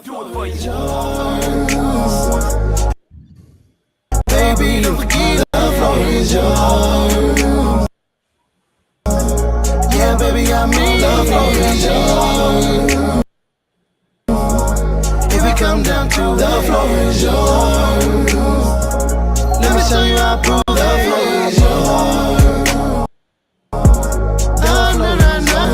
do it for you. Baby, the floor is yours. Yeah, baby, I mean the floor is yours. If we come down to the floor is yours. Let me show you how I prove the floor is yours. The floor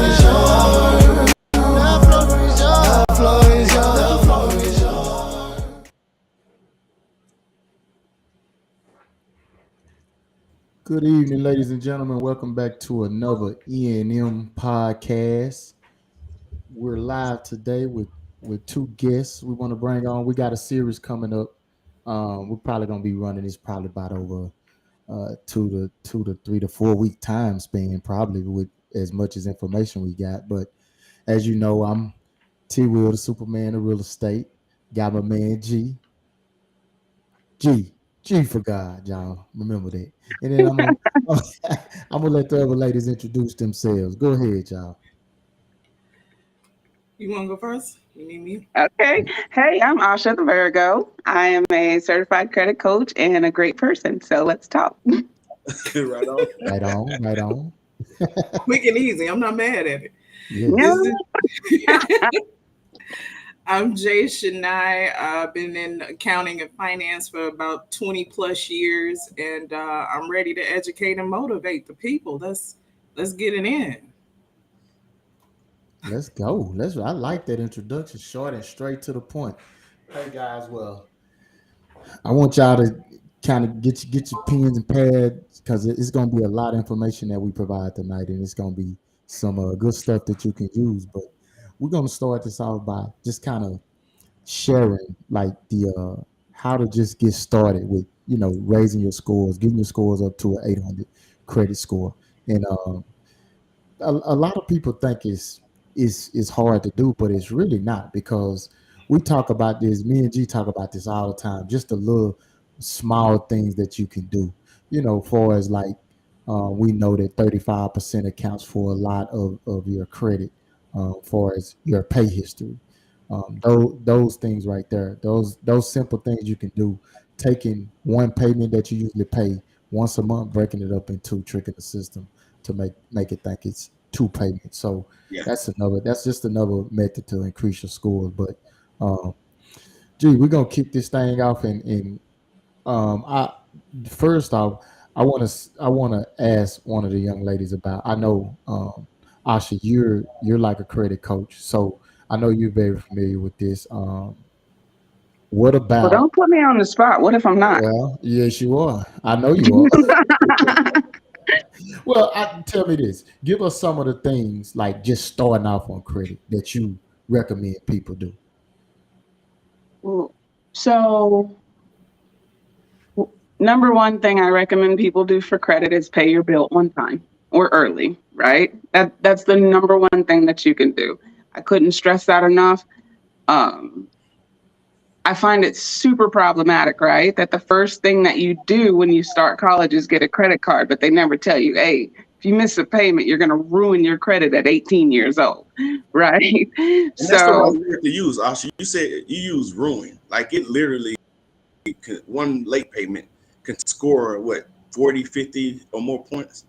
is yours. The floor is yours. The floor is yours. The floor is yours. Good evening, ladies and gentlemen. Welcome back to another E&M podcast. We're live today with two guests we want to bring on. We got a series coming up. We're probably going to be running this probably about over 2 to 3 to 4 week time span, probably with as much as information we got. But as you know, I'm T. Will, the Superman of real estate. Got my man G. G for God, y'all. Remember that. And then I'm gonna let the other ladies introduce themselves. Go ahead, y'all. You want to go first? You need me? Okay. Hey, I'm Asha the Virgo. I am a certified credit coach and a great person. So let's talk. Right on. Right on, right on. Quick and easy. I'm not mad at it. Yeah. I'm Jay Shania. I've been in accounting and finance for about 20 plus years, and I'm ready to educate and motivate the people. Let's get it in. Let's go. I like that introduction, short and straight to the point. Hey guys, well, I want y'all to kind of get your pens and pads because it's going to be a lot of information that we provide tonight, and it's going to be some good stuff that you can use. But we're going to start this off by just kind of sharing like the how to just get started with raising your scores, getting your scores up to an 800 credit score, and a lot of people think it's hard to do, but it's really not because we talk about this. Me and G talk about this all the time. Just the little small things that you can do. Far as like we know that 35% accounts for a lot of your credit, far as your pay history. Those things right there, those simple things you can do. Taking one payment that you usually pay once a month, breaking it up in two, tricking the system to make it think it's two payments. So Yeah. that's just another method to increase your scores. But gee, we're gonna kick this thing off, and I first off, I want to ask one of the young ladies about. I know, Asha, you're like a credit coach, so I know you're very familiar with this. What Well, about? don't put me on the spot. What if I'm not? Well, yes, you are. I know you are. Well, tell me this. Give us some of the things like just starting off on credit that you recommend people do. So, number one thing I recommend people do for credit is pay your bill on time or early, right? That's the number one thing that you can do. I couldn't stress that enough. I find it super problematic, right? That the first thing that you do when you start college is get a credit card, but they never tell you, hey, if you miss a payment, you're going to ruin your credit at 18 years old, right? And that's the right word to use, Asha. You said you use ruin. Like it literally, one late payment can score, what, 40, 50 or more points?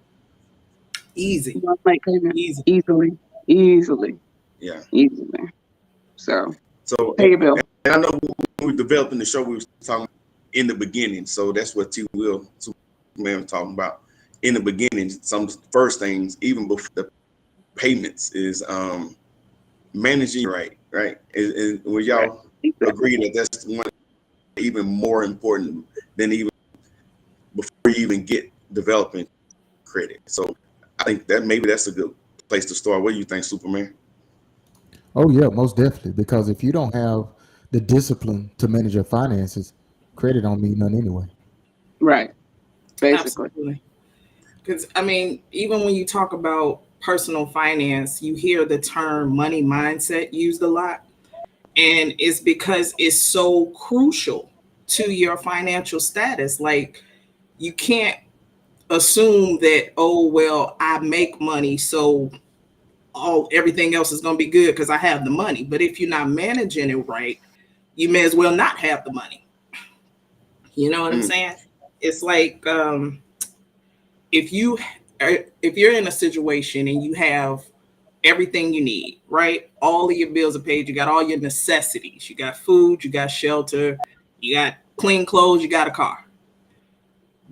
Easy. One late payment, Easy. easily. Yeah. Easily. So And pay your bill. I know when we were developing the show, we were talking in the beginning. So that's what T. Will, Superman, was talking about. In the beginning, some first things, even before the payments, is managing right? And will y'all agree that that's one even more important than even before you even get developing credit? So I think that maybe that's a good place to start. What do you think, Superman? Oh yeah, most definitely. Because if you don't have the discipline to manage your finances, credit don't mean nothing anyway. Right. Basically. Absolutely. Because, I mean, even when you talk about personal finance, you hear the term money mindset used a lot. And it's because it's so crucial to your financial status. Like, you can't assume that, oh, well, I make money, so everything else is going to be good because I have the money. But if you're not managing it right, you may as well not have the money. You know what I'm saying? It's like if you're in a situation and you have everything you need, right? All of your bills are paid. You got all your necessities. You got food, you got shelter, you got clean clothes, you got a car.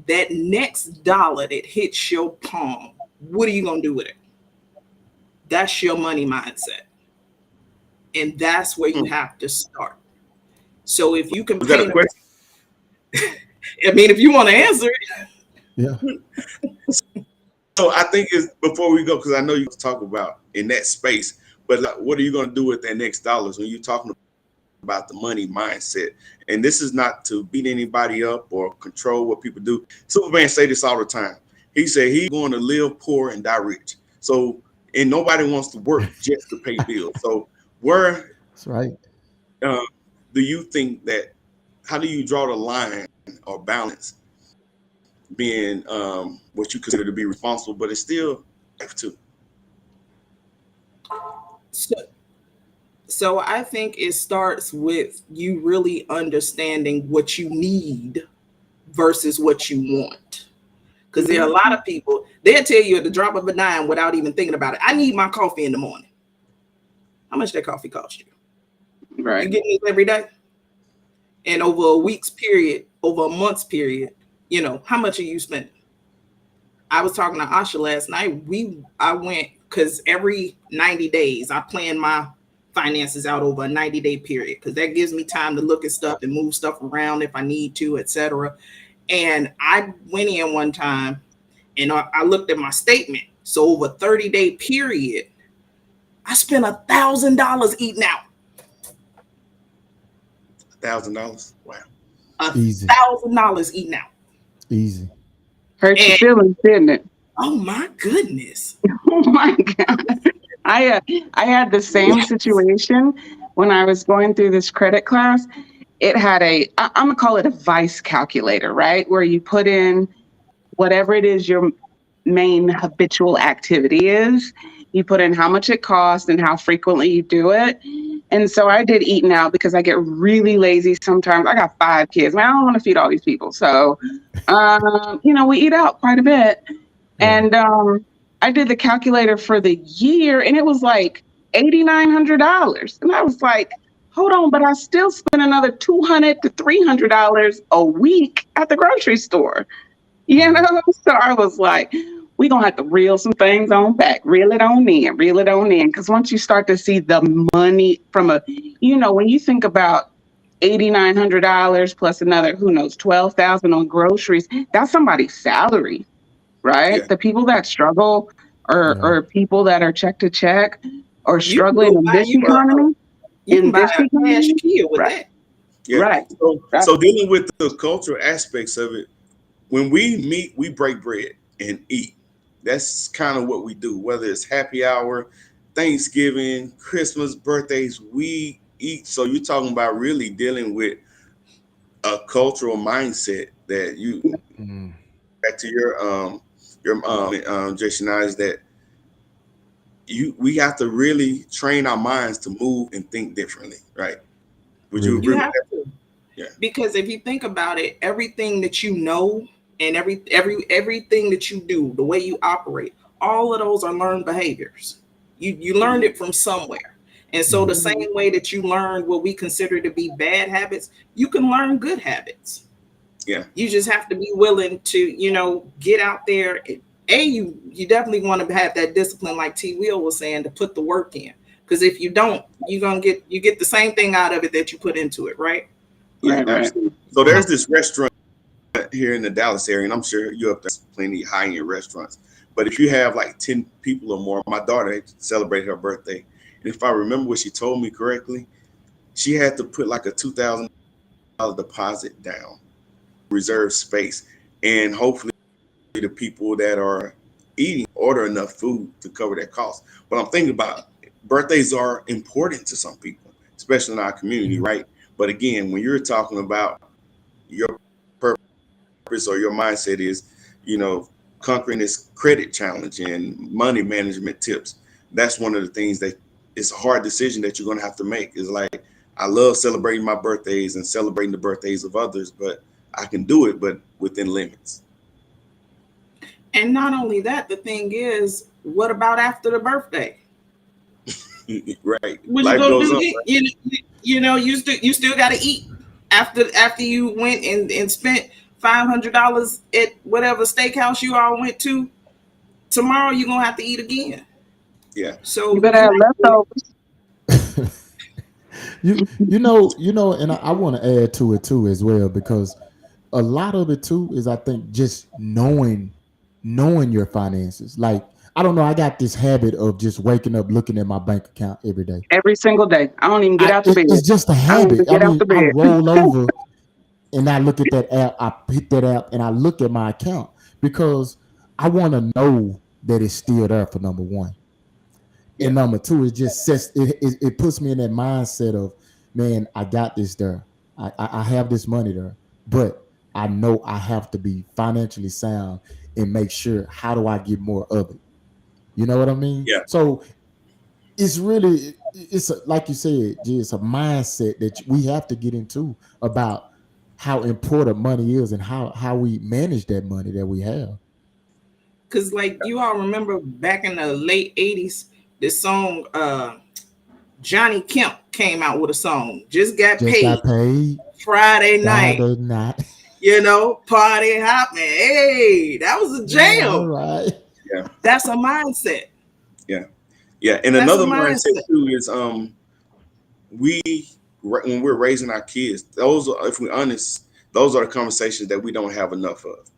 That next dollar that hits your palm, what are you going to do with it? That's your money mindset. And that's where you have to start. So if you can paint I mean, if you want to answer it. Yeah. So I think it's before we go, because I know you talk about in that space, but like, what are you going to do with that next dollars when you're talking about the money mindset? And this is not to beat anybody up or control what people do. Superman say this all the time. He said he's going to live poor and die rich. So, and nobody wants to work just to pay bills. So where That's right. Do you think that, how do you draw the line or balance being what you consider to be responsible, but it's still life too? So I think it starts with you really understanding what you need versus what you want. Because there are a lot of people, they'll tell you at the drop of a dime without even thinking about it. I need my coffee in the morning. How much that coffee cost you? Right. You getting it every day? And over a week's period, over a month's period, you know, how much are you spending? I was talking to Asha last night. I went, because every 90 days, I plan my finances out over a 90-day period, because that gives me time to look at stuff and move stuff around if I need to, etc. And I went in one time and I looked at my statement. So over a 30-day period, I spent $1,000 eating out. $1,000? Wow. $1,000 eating out. Easy. Hurt your feelings, didn't it? Oh my goodness. Oh my God. I had the same situation when I was going through this credit class. It had I'm gonna call it a vice calculator, right? Where you put in whatever it is your main habitual activity is. You put in how much it costs and how frequently you do it. And so I did eating out because I get really lazy sometimes. I got 5 kids. Man, I don't want to feed all these people. So, we eat out quite a bit. Yeah. And I did the calculator for the year and it was like $8,900. And I was like, hold on, but I still spend another $200 to $300 a week at the grocery store. You know, so I was like, we're going to have to reel some things on back, reel it on in. Because once you start to see the money from when you think about $8,900 plus another, who knows, $12,000 on groceries, that's somebody's salary, right? Yeah. The people that struggle or people that are check to check or struggling in this economy. You can buy a cash Kia with that. Yeah. Right. So dealing with the cultural aspects of it, when we meet, we break bread and eat. That's kind of what we do, whether it's happy hour, Thanksgiving, Christmas, birthdays, we eat. So you're talking about really dealing with a cultural mindset that you back to your Jason, is that we have to really train our minds to move and think differently, right? Would you agree with that? Yeah. Because if you think about it, everything that you know and everything that you do, the way you operate, all of those are learned behaviors. You learned it from somewhere. And so the same way that you learned what we consider to be bad habits, you can learn good habits. Yeah. You just have to be willing to, get out there. You definitely want to have that discipline, like T. Will was saying, to put the work in. Because if you don't, you get the same thing out of it that you put into it, right? Yeah, right. So there's this restaurant here in the Dallas area, and I'm sure you have plenty of high-end restaurants. But if you have like 10 people or more, my daughter celebrated her birthday. And if I remember what she told me correctly, she had to put like a $2,000 deposit down, reserve space, and hopefully the people that are eating order enough food to cover that cost. But I'm thinking about birthdays are important to some people, especially in our community, right? But again, when you're talking about your purpose or your mindset is, conquering this credit challenge and money management tips, that's one of the things that it's a hard decision that you're going to have to make. Is like, I love celebrating my birthdays and celebrating the birthdays of others, but I can do it, but within limits. And not only that, the thing is, what about after the birthday? Right. What you Life gonna goes do? on. You still got to eat after you went and spent $500 at whatever steakhouse you all went to. Tomorrow you're gonna have to eat again. Yeah. So You better have leftovers. you know, and I want to add to it too as well, because a lot of it too is, I think, just knowing your finances. Like, I don't know, I got this habit of just waking up looking at my bank account every day. Every single day. I don't even get out the bed. It's just a I don't even habit. I get out mean, the I bed. roll over and I look at that app. I pick that app and I look at my account, because I want to know that it's still there, for number one. Yeah. And number two, it just sets it puts me in that mindset of, man, I got this there. I have this money there, but I know I have to be financially sound and make sure, how do I get more of it? You know what I mean? Yeah. So it's really, like you said, G, it's a mindset that we have to get into about how important money is and how we manage that money that we have. because like you all remember back in the late 80s, this song Johnny Kemp came out with a song, just got Just paid got paid Friday night. Friday night. Party hopping. Hey, that was a jam. All right. Yeah. That's a mindset. Yeah. Yeah. And That's another a mindset. mindset too is when we're raising our kids, those are, if we're honest, those are the conversations that we don't have enough of.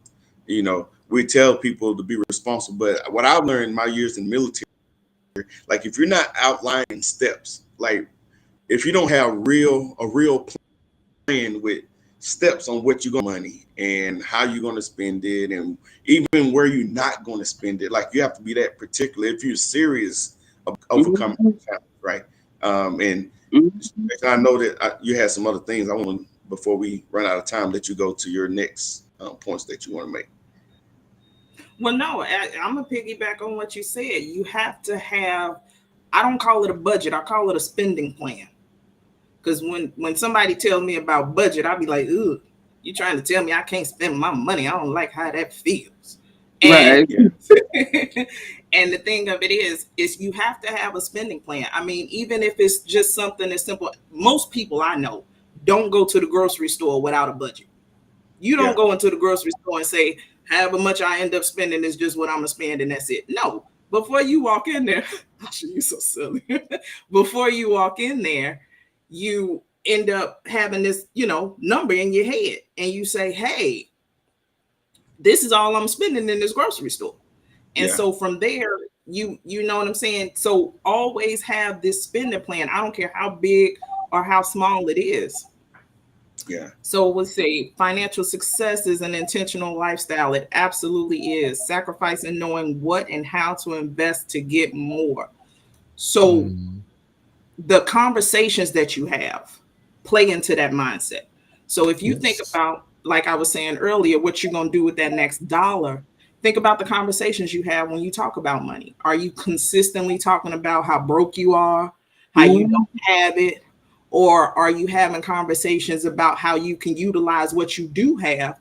You know, we tell people to be responsible, but what I've learned in my years in the military, like if you're not outlining steps, like if you don't have a real plan with steps on what you're going to money and how you're going to spend it, and even where you're not going to spend it, like you have to be that particular if you're serious of overcoming challenges, right? And I know that you had some other things I want to, before we run out of time, let you go to your next points that you want to make. Well, no, I'm going to piggyback on what you said. You have to have, I don't call it a budget, I call it a spending plan. Because when somebody tells me about budget, I'll be like, ugh, you trying to tell me I can't spend my money? I don't like how that feels. And, Right. and the thing of it is you have to have a spending plan. I mean, even if it's just something as simple, most people I know don't go to the grocery store without a budget. You don't go into the grocery store and say, however much I end up spending is just what I'm going to spend and that's it. No, before you walk in there, you're so silly. Before you walk in there, you end up having this, number in your head, and you say, hey, this is all I'm spending in this grocery store. And so from there, you know what I'm saying? So always have this spending plan. I don't care how big or how small it is. Yeah. So we'll say financial success is an intentional lifestyle. It absolutely is. Sacrificing knowing what and how to invest to get more. So the conversations that you have play into that mindset. So if you think about, like I was saying earlier, what you're going to do with that next dollar, think about the conversations you have when you talk about money. Are you consistently talking about how broke you are, how you don't have it? Or are you having conversations about how you can utilize what you do have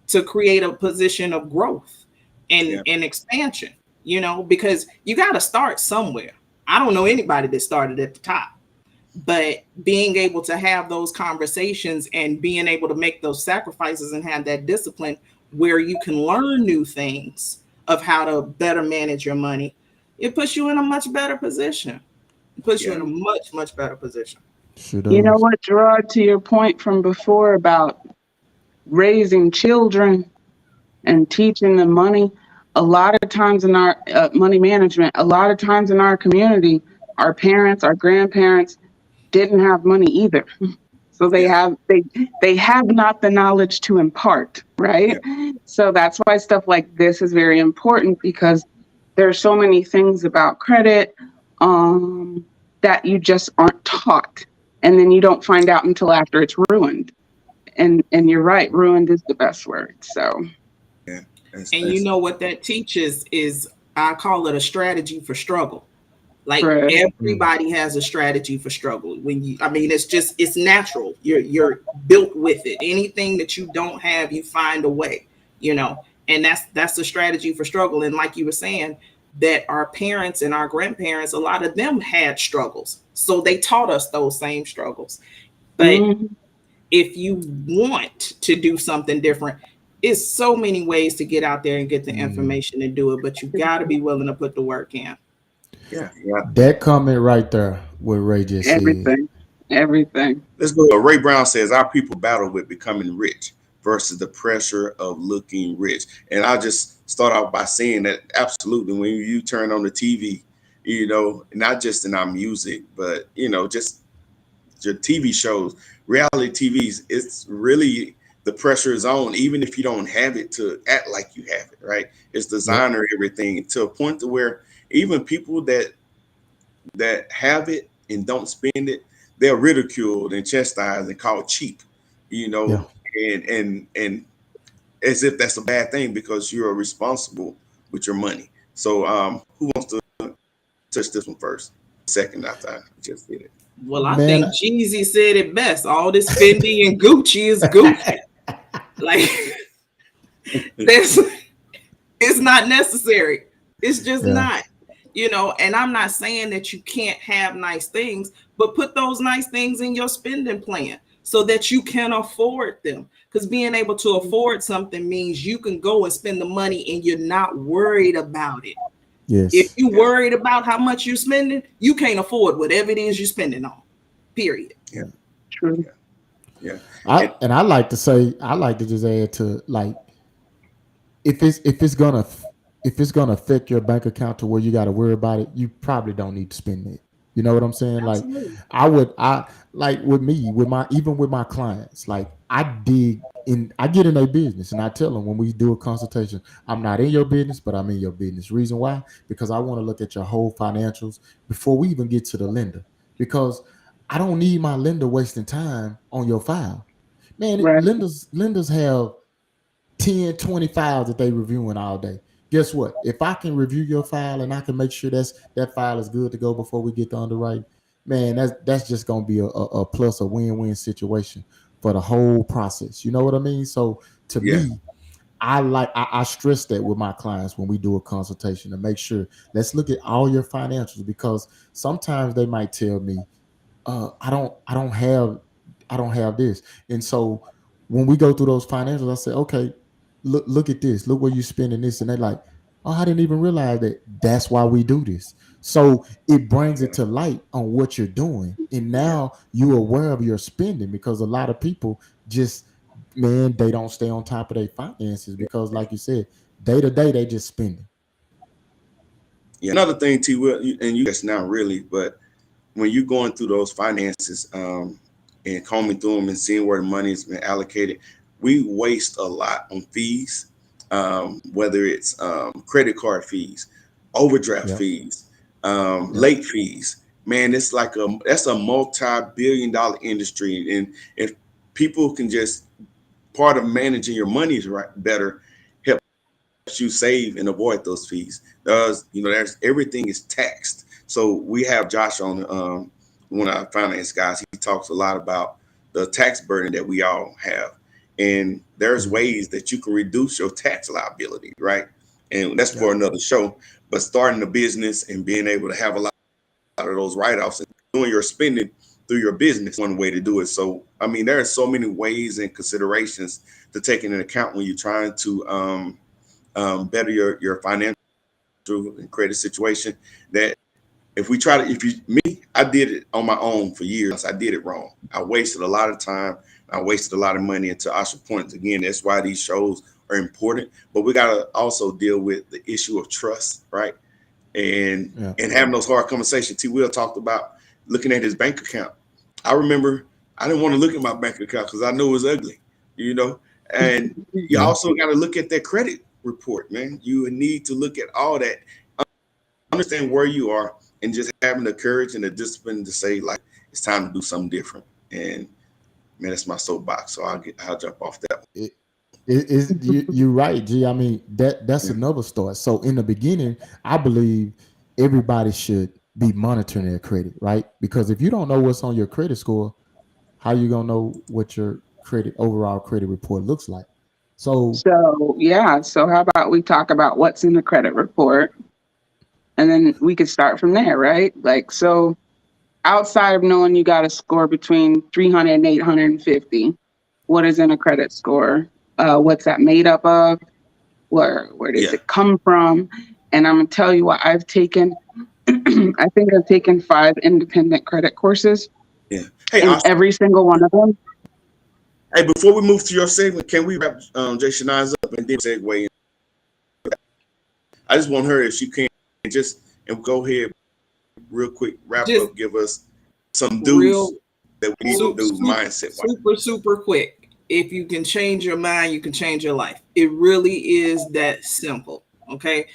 to create a position of growth and expansion, because you got to start somewhere. I don't know anybody that started at the top, but being able to have those conversations and being able to make those sacrifices and have that discipline where you can learn new things of how to better manage your money, it puts you in a much better position. It puts you in a much, much better position. Sure You know does. what, Gerard, to your point from before about raising children and teaching them money, a lot of times in our money management, a lot of times in our community, our parents, our grandparents didn't have money either. So they have not the knowledge to impart, right? So that's why stuff like this is very important, because there are so many things about credit that you just aren't taught. And then you don't find out until after it's ruined. And you're right, ruined is the best word. So and you know what that teaches is, I call it a strategy for struggle. Like Right. everybody has a strategy for struggle. When you, I mean, it's natural. You're built with it. Anything that you don't have, you find a way, you know, and that's the strategy for struggle. And like you were saying, that our parents and our grandparents, a lot of them had struggles. So they taught us those same struggles. But Mhm. if you want to do something different, it's so many ways to get out there and get the information and do it, but you got to be willing to put the work in. Yeah, yeah. That comment right there, what Ray just said. Everything. Everything. Let's go. Ray Brown says our people battle with becoming rich versus the pressure of looking rich. And I'll just start off by saying that absolutely, when you turn on the TV, you know, not just in our music, but you know, just your TV shows, reality TVs, it's really the pressure is on, even if you don't have it, to act like you have it, right? It's Yep. designer everything to a point to where even people that have it and don't spend it, they're ridiculed and chastised and called cheap, you Yeah. know, and as if that's a bad thing because you're responsible with your money. So who wants to touch this one first? Second after I just did it. Well, I Man, think Jeezy said it best. All this Fendi and Gucci is goofy. Like this, it's not necessary. It's just yeah. not. You know, and I'm not saying that you can't have nice things, but put those nice things in your spending plan so that you can afford them. Because being able to afford something means you can go and spend the money and you're not worried about it. If Yes. you worried about how much you're spending, you can't afford whatever it is you're spending on. Period. Yeah, True. yeah, yeah. And And I like to say, I like to just add to, like, if it's gonna affect your bank account to where you got to worry about it, you probably don't need to spend it. You know what I'm saying? Like, Absolutely. I like with me, with my, even with my clients, like I dig in, I get in their business and I tell them when we do a consultation, I'm not in your business, but I'm in your business. Reason why? Because I want to look at your whole financials before we even get to the lender. Because I don't need my lender wasting time on your file. Man, Right. lenders have 10, 20 files that they reviewing all day. Guess what? If I can review your file and I can make sure that file is good to go before we get to underwriting, man, that's just gonna be a plus, a win-win situation for the whole process. You know what I mean? So to yeah, me, I stress that with my clients when we do a consultation to make sure, let's look at all your financials, because sometimes they might tell me, I don't have this. And so when we go through those financials, I say, okay, look at this. Look where you spending this. And they're like, oh, I didn't even realize that that's why we do this. So it brings it yeah, to light on what you're doing. And yeah, now you're aware of your spending, because a lot of people just, man, they don't stay on top of their finances because, like you said, day to day, they just spending. yeah. Another thing, T. Will, and you guys now really, but when you're going through those finances and combing through them and seeing where the money has been allocated, we waste a lot on fees, whether it's credit card fees, overdraft Yep. fees, Yep. late fees. Man, it's like that's a multi-billion-dollar industry, and if people can just part of managing your money is right better, help you save and avoid those fees. You know, there's everything is taxed. So we have Josh on, one of our finance guys. He talks a lot about the tax burden that we all have, and there's Mhm. ways that you can reduce your tax liability, right? And that's for Yep. another show. But starting a business and being able to have a lot of those write-offs and doing your spending through your business, one way to do it. So I mean, there are so many ways and considerations to take into account when you're trying to better your financial and credit situation, that if we try to, if you, me, I did it on my own for years. I did it wrong. I wasted a lot of time. I wasted a lot of money. And to Asha's point, again, that's why these shows are important. But we got to also deal with the issue of trust, right? And Yeah. and having those hard conversations. T. Will talked about looking at his bank account. I remember I didn't want to look at my bank account because I knew it was ugly, you know. And you Yeah. also got to look at that credit report, man. You need to look at all that, understand where you are, and just having the courage and the discipline to say, like, it's time to do something different. And man, that's my soapbox. So I'll jump off that one. It, you're right, G. I mean, that's Yeah. another start. So in the beginning, I believe everybody should be monitoring their credit, right? Because if you don't know what's on your credit score, how you gonna know what your overall credit report looks like? So So yeah, so how about we talk about what's in the credit report, and then we could start from there, right? Like, so outside of knowing you got a score between 300 and 850, what is in a credit score? What's that made up of? Where does it come from? And I'm gonna tell you what I've taken. I think I've taken 5 independent credit courses. Yeah. Hey, and every single one of them. Hey, before we move to your segment, can we wrap Jay Shania's up and then segue in? I just want her, if she can, and go ahead real quick, wrap up, give us some do's that we need to do mindset. Super quick. If you can change your mind, you can change your life. It really is that simple. Okay.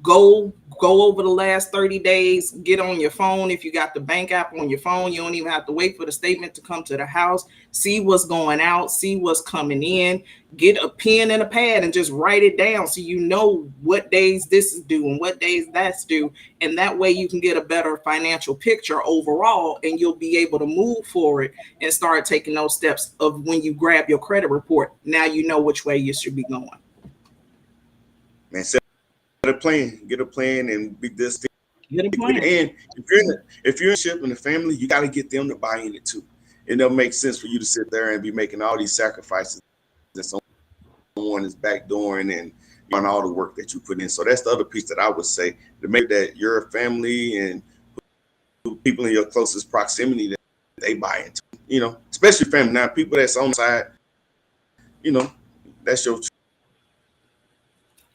Go over the last 30 days, get on your phone. If you got the bank app on your phone, you don't even have to wait for the statement to come to the house. See what's going out, see what's coming in, get a pen and a pad and just write it down so you know what days this is due and what days that's due. And that way you can get a better financial picture overall, and you'll be able to move forward and start taking those steps of when you grab your credit report. Now you know which way you should be going. Man, get a plan and be this. Get a plan. And if you're in ship in the family, you got to get them to buy in it too. It don't make sense for you to sit there and be making all these sacrifices that someone is backdooring and on all the work that you put in. So that's the other piece that I would say, to make that your family and people in your closest proximity that they buy into. You know, especially family. Now, people that's on the side, you know, that's your.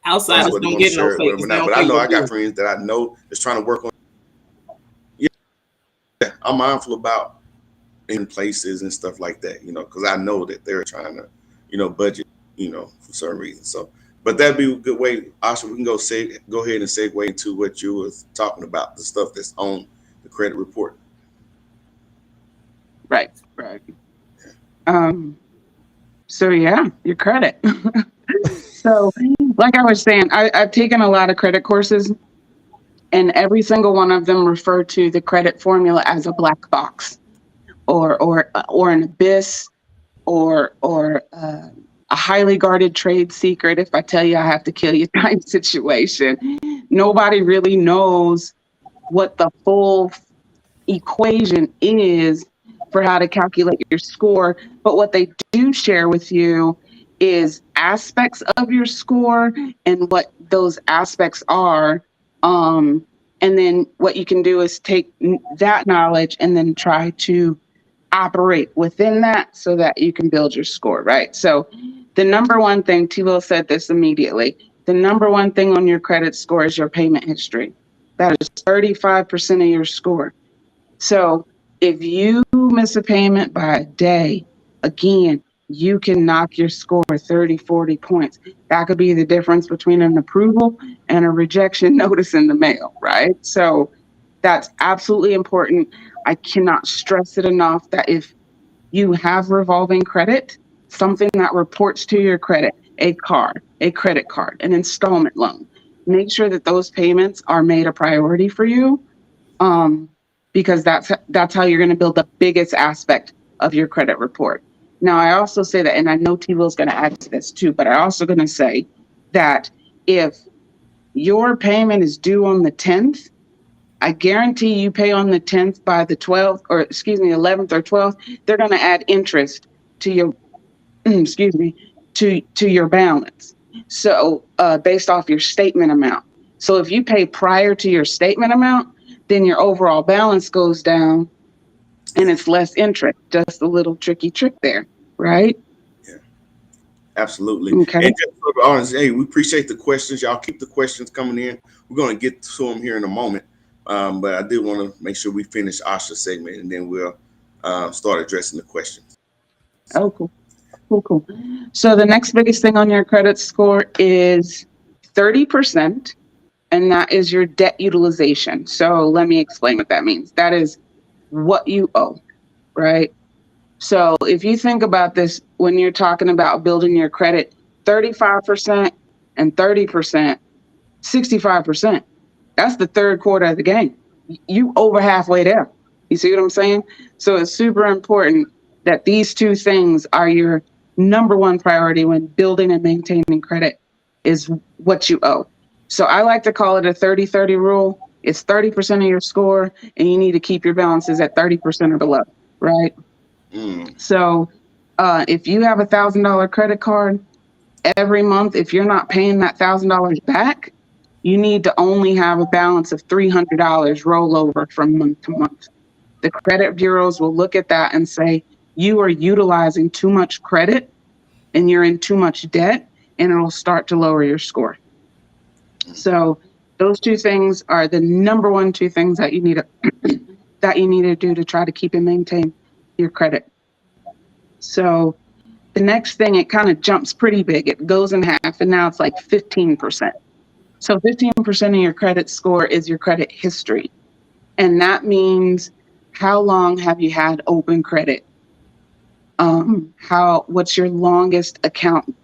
Outsiders don't get no favors. But I know I got friends that I know that's trying to work on. Yeah, I'm mindful about in places and stuff like that, you know, because I know that they're trying to, you know, budget, you know, for certain reasons. So, but that'd be a good way. Asha, we can go ahead and segue into what you was talking about, the stuff that's on the credit report. Right. So yeah, your credit. So, like I was saying, I've taken a lot of credit courses, and every single one of them refer to the credit formula as a black box, or an abyss, or a highly guarded trade secret. If I tell you I have to kill you type situation. Nobody really knows what the full equation is for how to calculate your score, but what they do share with you is aspects of your score and what those aspects are. And then what you can do is take that knowledge and then try to operate within that so that you can build your score, right? So the number one thing, T-Will said this immediately, the number one thing on your credit score is your payment history. That is 35% of your score. So if you miss a payment by a day, again, you can knock your score 30, 40 points. That could be the difference between an approval and a rejection notice in the mail, right? So that's absolutely important. I cannot stress it enough that if you have revolving credit, something that reports to your credit, a card, a credit card, an installment loan, make sure that those payments are made a priority for you, because that's how you're going to build the biggest aspect of your credit report. Now, I also say that, and I know T-Will's going to add to this too, but I'm also going to say that if your payment is due on the 10th, I guarantee you pay on the 10th by the 12th, or 11th or 12th, they're going to add interest to your, to your balance. So based off your statement amount. So if you pay prior to your statement amount, then your overall balance goes down and it's less interest. Just a little tricky trick there, right? Yeah, absolutely. Okay. And just for the audience, hey, we appreciate the questions. Y'all keep the questions coming in. We're going to get to them here in a moment. But I did want to make sure we finish Asha's segment, and then we'll start addressing the questions. Oh, cool. So the next biggest thing on your credit score is 30%, and that is your debt utilization. So let me explain what that means. That is what you owe, right? So if you think about this, when you're talking about building your credit, 35% and 30%, 65%, that's the third quarter of the game. you over halfway there. You see what I'm saying? So it's super important that these two things are your number one priority when building and maintaining credit is what you owe. So I like to call it a 30-30 rule. It's 30% of your score, and you need to keep your balances at 30% or below, right? So if you have $1,000 credit card every month, if you're not paying that $1,000 back, you need to only have a balance of $300 roll over from month to month. The credit bureaus will look at that and say, you are utilizing too much credit and you're in too much debt, and it'll start to lower your score. So those two things are the number one two things that you need to do to try to keep and maintain your credit. So the next thing, it kind of jumps pretty big. It goes in half, and now it's like 15%. So 15% of your credit score is your credit history. And that means how long have you had open credit? What's your longest account?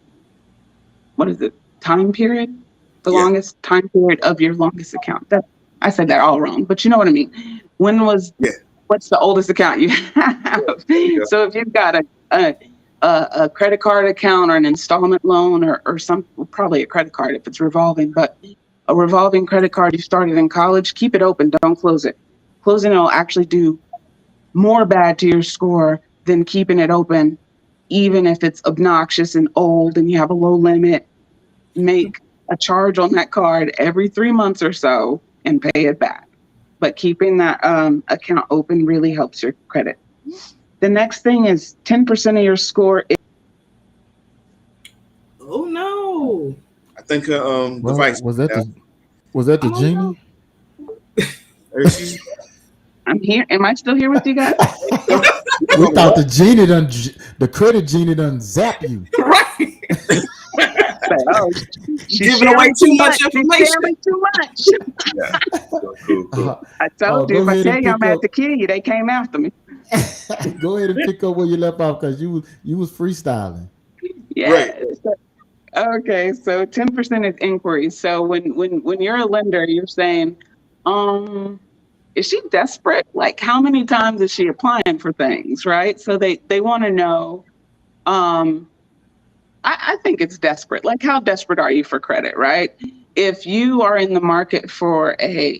What is it? Time period? The longest time period of your longest account. I said that all wrong, but you know what I mean. What's the oldest account you have? So if you've got a credit card account or an installment loan or some, probably a credit card if it's revolving, but a revolving credit card you started in college, keep it open, don't close it. Closing it will actually do more bad to your score than keeping it open, even if it's obnoxious and old and you have a low limit. Make a charge on that card every 3 months or so and pay it back. But keeping that account open really helps your credit. The next thing is 10% of your score. Oh no! I think device was that the genie? I'm here. Am I still here with you guys? We thought the credit genie done zap you. Right. Oh, she's giving away too much information. Too much. Yeah. Cool. I told you, if I tell you I'm at to kill you, they came after me. Go ahead and pick up where you left off because you was freestyling. Yeah. Right. Okay, so 10% is inquiries. So when you're a lender, you're saying, is she desperate? Like, how many times is she applying for things, right? So they want to know. I think it's desperate. Like, how desperate are you for credit, right? If you are in the market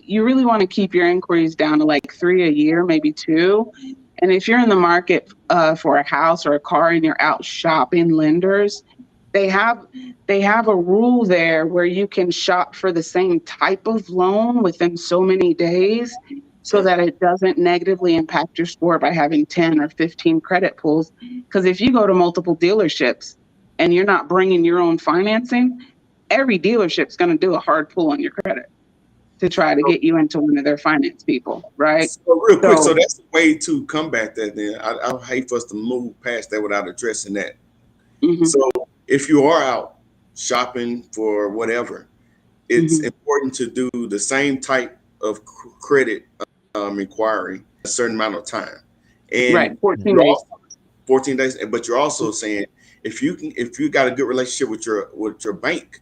you really want to keep your inquiries down to like 3 a year, maybe 2. And if you're in the market for a house or a car and you're out shopping lenders, they have a rule there where you can shop for the same type of loan within so many days so that it doesn't negatively impact your score by having 10 or 15 credit pulls. Because if you go to multiple dealerships and you're not bringing your own financing, every dealership's going to do a hard pull on your credit to try to get you into one of their finance people, right? So real quick, so that's the way to combat that then. I hate for us to move past that without addressing that. Mm-hmm. So if you are out shopping for whatever, it's important to do the same type of credit inquiry a certain amount of time. And right, 14 days. 14 days. But you're also saying if you got a good relationship with your bank,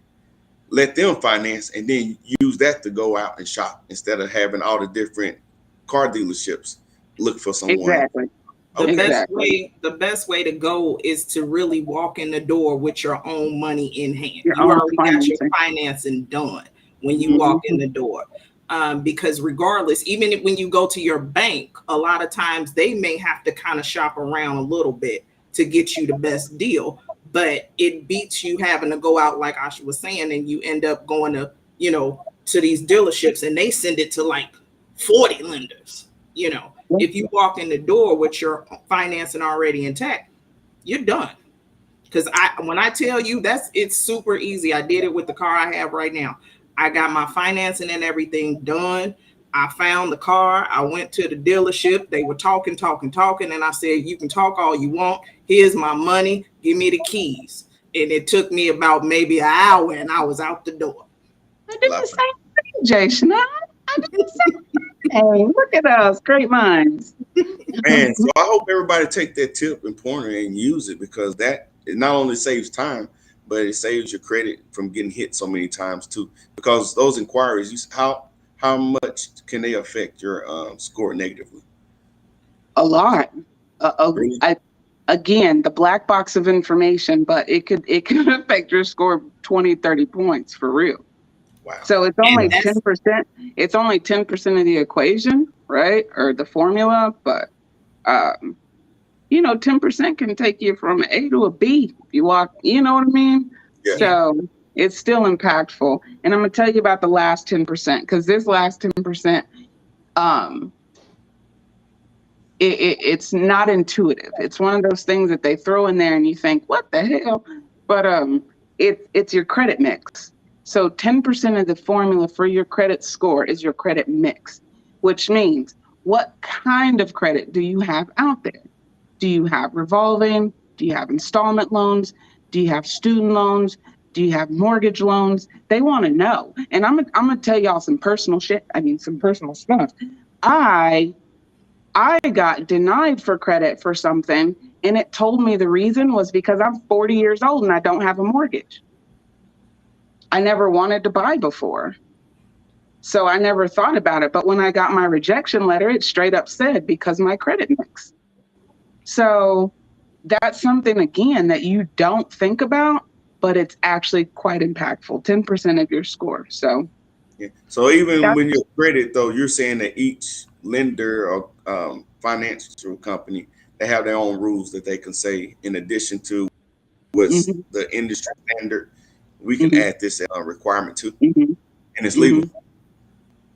let them finance and then use that to go out and shop instead of having all the different car dealerships look for someone. Exactly. The best way to go is to really walk in the door with your own money in hand. You already got your financing done when you walk in the door. Because regardless, even when you go to your bank, a lot of times they may have to kind of shop around a little bit to get you the best deal. But it beats you having to go out, like Asha was saying, and you end up going to these dealerships and they send it to like 40 lenders. If you walk in the door with your financing already intact, you're done. Because when I tell you it's super easy. I did it with the car I have right now. I got my financing and everything done. I found the car. I went to the dealership. They were talking. And I said, you can talk all you want. Here's my money. Give me the keys. And it took me about maybe an hour and I was out the door. I did the same thing, Jason. I did the same thing. Look at us. Great minds. Man, so I hope everybody take that tip and pointer and use it because it not only saves time, but it saves your credit from getting hit so many times too. Because those inquiries, how how much can they affect your score negatively? A lot. Really? Again, the black box of information, but it could affect your score 20, 30 points for real. Wow. So it's And only that's 10%. It's only 10% of the equation, right? Or the formula, but 10% can take you from A to a B if you walk, you know what I mean? Yeah. yeah. So it's still impactful. And I'm gonna tell you about the last 10%, because this last 10%, um, it's not intuitive. It's one of those things that they throw in there and you think, what the hell? But it's your credit mix. So 10% of the formula for your credit score is your credit mix, which means what kind of credit do you have out there? Do you have revolving? Do you have installment loans? Do you have student loans? Do you have mortgage loans? They want to know. And I'm gonna tell y'all some personal shit. I mean, some personal stuff. I I got denied for credit for something, and it told me the reason was because I'm 40 years old and I don't have a mortgage. I never wanted to buy before. So I never thought about it. But when I got my rejection letter, it straight up said because my credit mix. So that's something, again, that you don't think about, but it's actually quite impactful. 10% of your score. So Yeah. So even that's when your credit, though, you're saying that each lender or financial company, they have their own rules that they can say in addition to what's mhm, the industry standard. We can mhm, add this requirement to, mhm, and it's legal. mhm,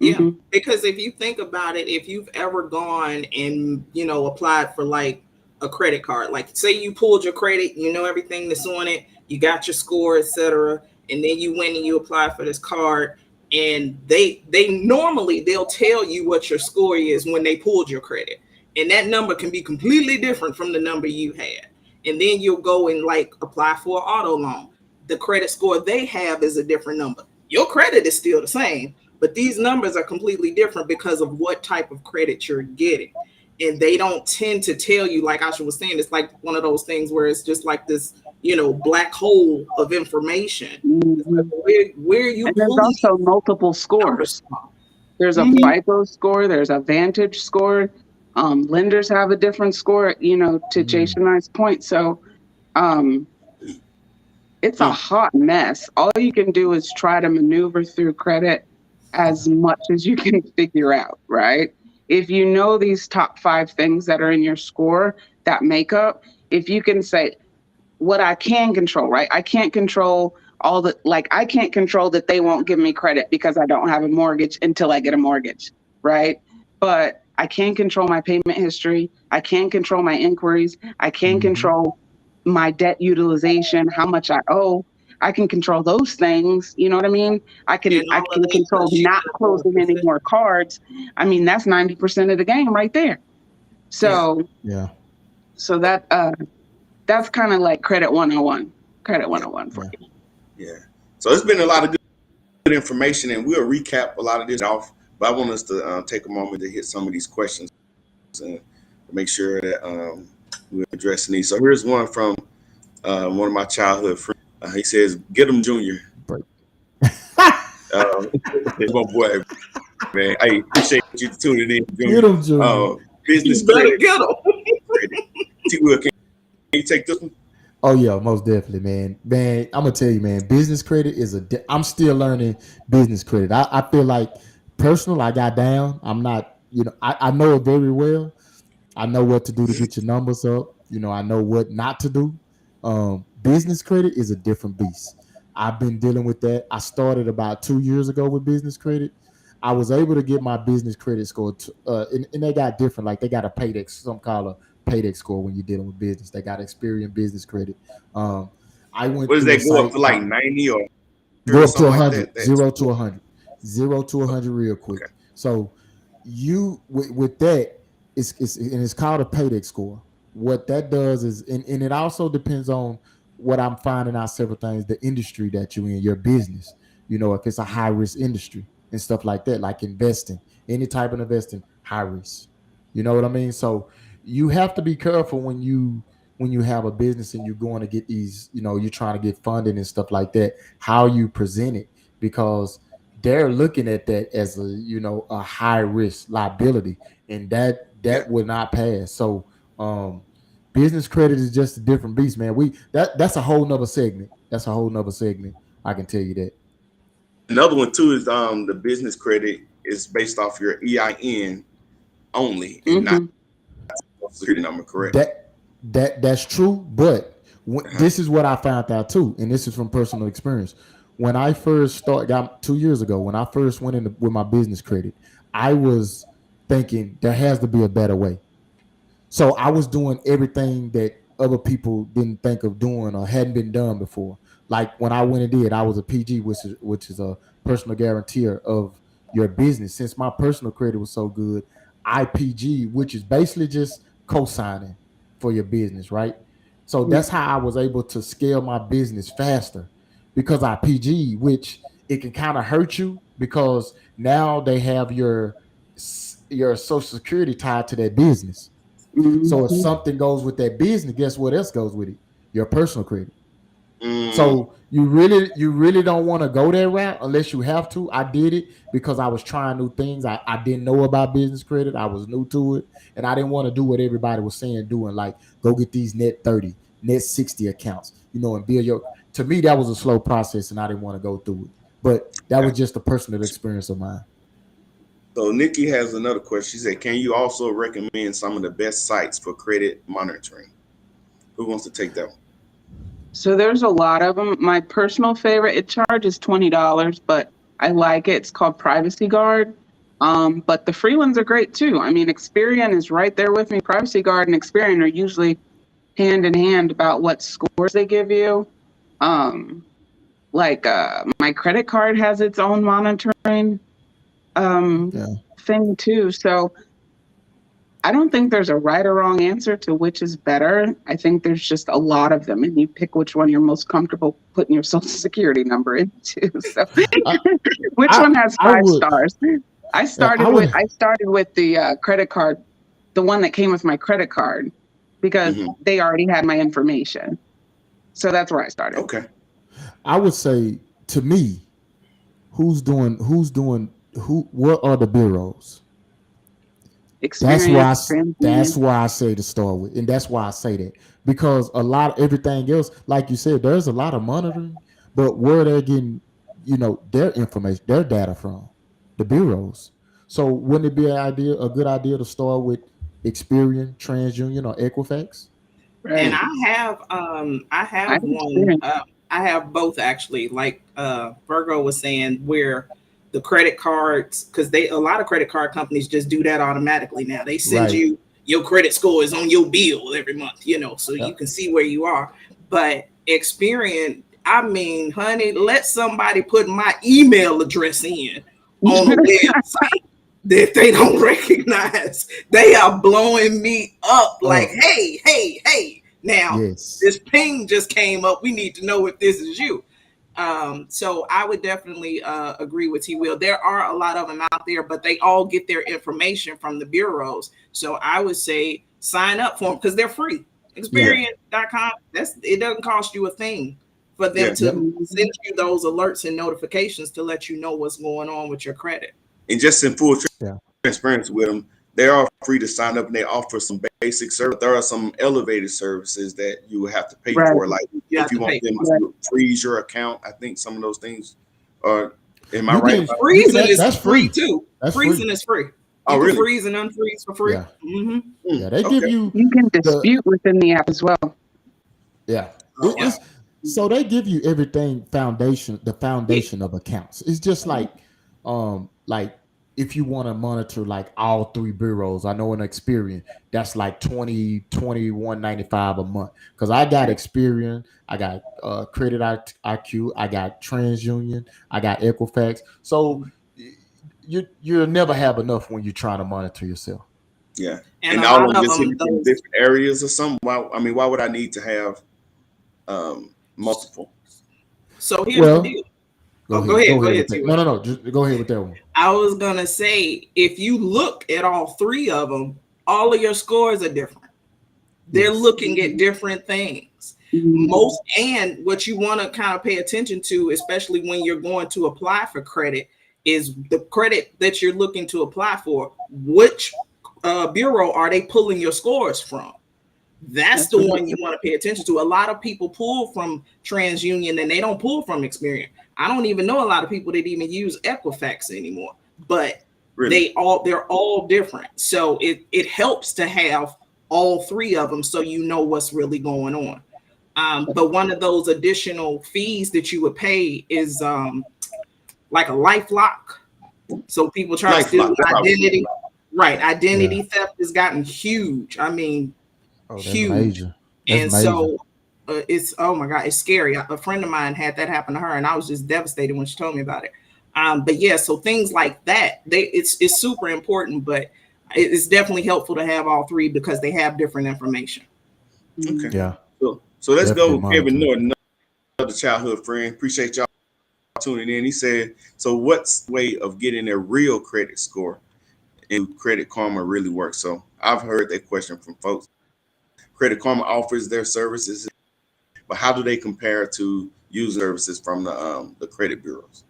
Yeah, mhm, because if you think about it, if you've ever gone and applied for like a credit card, like say you pulled your credit, you know everything that's on it, you got your score, etc., and then you went and you apply for this card, and they normally they'll tell you what your score is when they pulled your credit, and that number can be completely different from the number you had, and then you'll go and like apply for an auto loan. The credit score they have is a different number. Your credit is still the same, but these numbers are completely different because of what type of credit you're getting. And they don't tend to tell you, like Asha was saying, it's like one of those things where it's just like this, black hole of information. It's like, mhm. where are you And there's pulling also these multiple numbers scores. from? There's a Mm-hmm. FICO score, there's a Vantage score. Lenders have a different score, to Mm. Jason and I's point. So um, it's a Mm. hot mess. All you can do is try to maneuver through credit as much as you can figure out, right? If you know these top 5 things that are in your score that make up, if you can say, what I can control, right? I can't control I can't control that they won't give me credit because I don't have a mortgage until I get a mortgage, right? But I can control my payment history. I can control my inquiries. I can Hmm. control my debt utilization, how much I owe. I can control those things. You know what I mean? I can And I all of can that control puts you not in a better closing any position. more cards. I mean, that's 90% of the game right there. Yeah. So Yeah, so that's kind of like credit 101. Credit Yeah, 101 for yeah. you. yeah. So it's been a lot of good information, and we'll recap a lot of this off. But I want us to take a moment to hit some of these questions and make sure that we're addressing these. So here's one from one of my childhood friends. He says, "Get him, Junior." Break. My boy, man. I appreciate you tuning in, Get Junior. them, Junior. Business You better credit, get them. credit. T. Will, can you take this one? Oh yeah, most definitely, man. Man, I'm gonna tell you, man. Business credit is I'm still learning business credit. I feel like personal, I got down. I'm not, I know it very well. I know what to do to get your numbers up. I know what not to do. Business credit is a different beast. I've been dealing with that. I started about 2 years ago with business credit. I was able to get my business credit score, and they got different. Like they got a paydex, some call a paydex score when you're dealing with business. They got Experian business credit. Um, I What went does through a that go up site to, like 90 or 100 go or up to something like 100, that? That's zero to 100, zero to 100 real quick. okay. So you with that, it's called a paydex score. What that does is, and it also depends on what I'm finding out several things, the industry that you're in, your business. If it's a high risk industry and stuff like that, like investing, any type of investing, high risk. You know what I mean? So you have to be careful when you have a business and you're going to get these, you're trying to get funding and stuff like that, how you present it, because they're looking at that as a high risk liability, and Yeah. that would not pass. So business credit is just a different beast, man. That's a whole nother segment. That's a whole nother segment. I can tell you that. Another one too is the business credit is based off your EIN only and not Hmm. Social security number, correct? That's true, but Uh-huh. this is what I found out too, and this is from personal experience. When I first got 2 years ago, when I first went in with my business credit, I was thinking there has to be a better way. So I was doing everything that other people didn't think of doing or hadn't been done before. Like when I went and did, I was a PG, which is a personal guarantor of your business. Since my personal credit was so good, IPG, which is basically just co-signing for your business, right? So that's how I was able to scale my business faster because IPG, which it can kind of hurt you because now they have your social security tied to that business. So if Hmm. something goes with that business, guess what else goes with it? Your personal credit. Mm, So you really don't want to go that route unless you have to. I did it because I was trying new things. I didn't know about business credit. I was new to it. And I didn't want to do what everybody was saying doing, like go get these net 30, net 60 accounts, and build your to me that was a slow process and I didn't want to go through it. But that okay. was just a personal experience of mine. So Nikki has another question. She said, "Can you also recommend some of the best sites for credit monitoring?" Who wants to take that one? So there's a lot of them. My personal favorite, it charges $20, but I like it. It's called Privacy Guard. But the free ones are great too. I mean, Experian is right there with me. Privacy Guard and Experian are usually hand in hand about what scores they give you. Um, my credit card has its own monitoring um, Yeah. thing too. So I don't think there's a right or wrong answer to which is better. I think there's just a lot of them, and you pick which one you're most comfortable putting your social security number into. So, I which I, one has I five would stars? I yeah, I started with would the credit card, the one that came with my credit card, because Hmm. they already had my information. So that's where I started. Okay. I would say to me, who's doing who what are the bureaus? That's why Experience, that's TransUnion. why I say to start with, and that's why I say that because a lot of everything else, like you said, there's a lot of monitoring, but where they're getting, their information, their data from, the bureaus. So wouldn't it be a good idea to start with Experian, TransUnion, or Equifax? And Right. I I have have one. experience. I have both actually. Like Virgo was saying, where the credit cards, because they a lot of credit card companies just do that automatically now. They send Right. you your credit score is on your bill every month, so you Yep. can see where you are. But Experian, I mean, honey, let somebody put my email address in on a website that they don't recognize. They are blowing me up like, Up. hey, hey, hey. Now, Yes. this ping just came up. We need to know if this is you. So I would definitely agree with T. Will. There are a lot of them out there, but they all get their information from the bureaus. So I would say sign up for them because they're free. Yeah. Experian.com, it doesn't cost you a thing for them Yeah. to Yep. send you those alerts and notifications to let you know what's going on with your credit. And just in full Yeah. transparency with them, they are free to sign up and they offer some basic service. There are some elevated services that you will have to pay Right. for. Like You if have you to want pay them for. Right. to freeze your account, I think some of those things are, am I You right can about? you can Freezing is that's free free. too. That's free. Freezing is free. Oh, You can really? freeze and unfreeze for free. Yeah. Mm-hmm. Yeah. They give Okay. you You can the dispute within the app as well. Yeah. Oh, Yeah. It's so they give you everything the Yeah. foundation of accounts. It's just like if you want to monitor like all three bureaus, I know an Experian, that's like 21.95 a month. Because I got Experian, I got Credit IQ, I got TransUnion, I got Equifax. So you'll never have enough when you're trying to monitor yourself. yeah. And And a all of lot them of just them, hitting from those. different areas or something. Why? I mean, why would I need to have multiple? So here's the Well, deal. go Oh, go ahead. ahead. Go Go ahead ahead, with T. that. Will. No. Just go ahead with that one. I was gonna say, if you look at all three of them, all of your scores are different. They're Yes. looking at different things. Mhm. Most and what you want to kind of pay attention to, especially when you're going to apply for credit, is the credit that you're looking to apply for. Which bureau are they pulling your scores from? That's the one you want to pay attention to. A lot of people pull from TransUnion and they don't pull from Experian. I don't even know a lot of people that even use Equifax anymore, but Really? they're all different. So it helps to have all three of them so you know what's really going on. But one of those additional fees that you would pay is like a LifeLock. So people try to steal identity. Right. Identity theft has gotten huge. I mean, that's huge. major. That's And major. so it's, oh my God, it's scary. A friend of mine had that happen to her, and I was just devastated when she told me about it. But yeah, so things like that, it's super important, but it's definitely helpful to have all three because they have different information. Okay. Yeah. So let's Definitely go, Kevin monitor. Norton, another childhood friend. Appreciate y'all tuning in. He said, so what's the way of getting a real credit score and Credit Karma really works? So I've heard that question from folks. Credit Karma offers their services, but how do they compare to user services from the credit bureaus?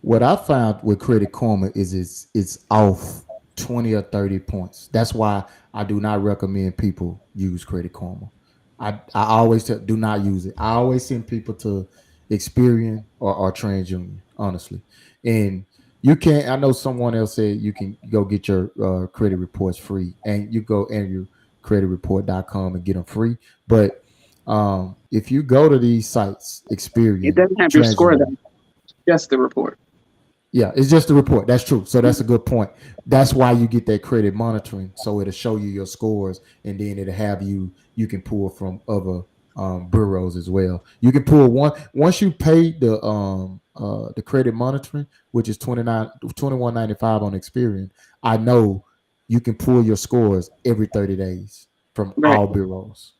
What I found with Credit Karma is it's off 20 or 30 points. That's why I do not recommend people use Credit Karma. I always tell, do not use it. I always send people to Experian or TransUnion, honestly. And you can't, I know someone else said you can go get your credit reports free, and you go creditReport.com and get them free. But if you go to these sites, It Experian, doesn't have your score TransUnion, though, just the report. yeah, it's just a report. That's true. So that's a good point. That's why you get that credit monitoring. So it'll show you your scores, and then it'll have you can pull from other bureaus as well. You can pull once you pay the credit monitoring, which is $21.95 on Experian. I know you can pull your scores every 30 days from Right. all bureaus.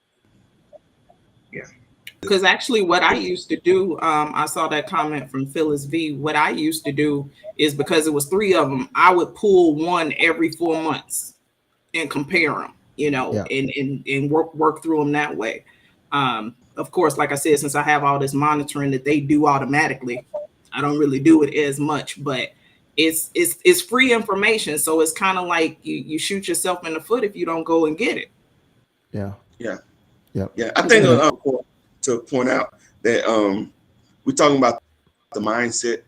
Because actually, what I used to do, I saw that comment from Phyllis V. What I used to do is, because it was three of them, I would pull one every 4 months and compare them, Yeah. and work through them that way. Of course, like I said, since I have all this monitoring that they do automatically, I don't really do it as much, but it's free information. So it's kind of like you shoot yourself in the foot if you don't go and get it. Yeah. Yeah. Yep. Yeah. I think to point out that we're talking about the mindset,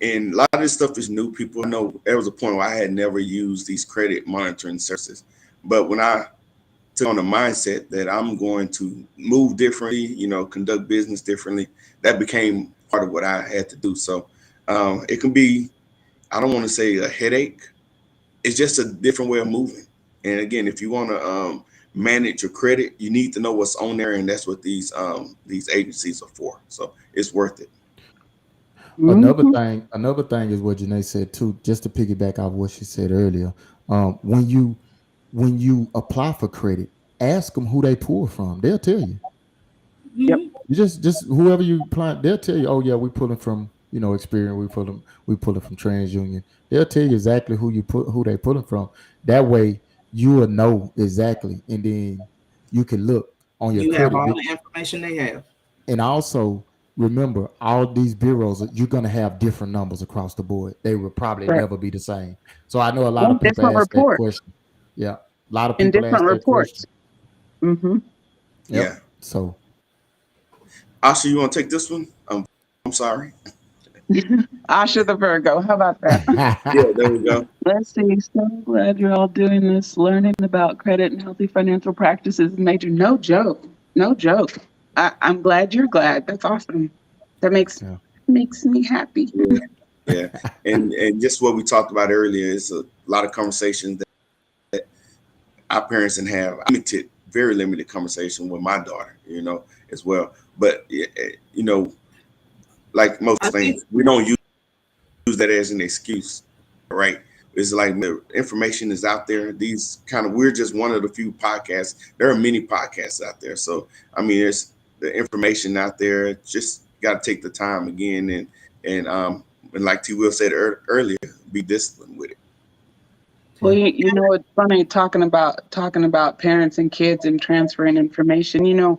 and a lot of this stuff is new. People know there was a point where I had never used these credit monitoring services, but when I took on the mindset that I'm going to move differently, conduct business differently, that became part of what I had to do. So it can be, I don't want to say a headache. It's just a different way of moving. And again, if you want to manage your credit, you need to know what's on there, and that's what these agencies are for. So it's worth it. Another thing is what Janae said too. Just to piggyback off what she said earlier, when you apply for credit, ask them who they pull from. They'll tell you. Yep. You just whoever you apply, they'll tell you. Oh yeah, we pulling from Experian. We pulling from TransUnion. They'll tell you exactly who they pulling from. That way you will know exactly, and then you can look on your You have credit. all the information they have. And also remember, all these bureaus, you're going to have different numbers across the board. They will probably Right. never be the same. So I know a lot And of people different ask that reports. question. Yeah, a lot of And people ask different that reports. question. Mm-hmm. Yep. Yeah. So Asha, you want to take this one? I'm sorry. Asha the Virgo. How about that? Yeah, there we go. Let's see. So glad you're all doing this. Learning about credit and healthy financial practices is major. No joke. No joke. I'm glad you're glad. That's awesome. That makes me happy. Yeah. And just what we talked about earlier is a lot of conversations that our parents didn't have. Very limited conversation with my daughter, as well. But like most things, we don't use that as an excuse, right? It's like the information is out there. We're just one of the few podcasts. There are many podcasts out there. So, I mean, there's the information out there. Just got to take the time again. And like T. Will said earlier, be disciplined with it. Well, it's funny talking about parents and kids and transferring information.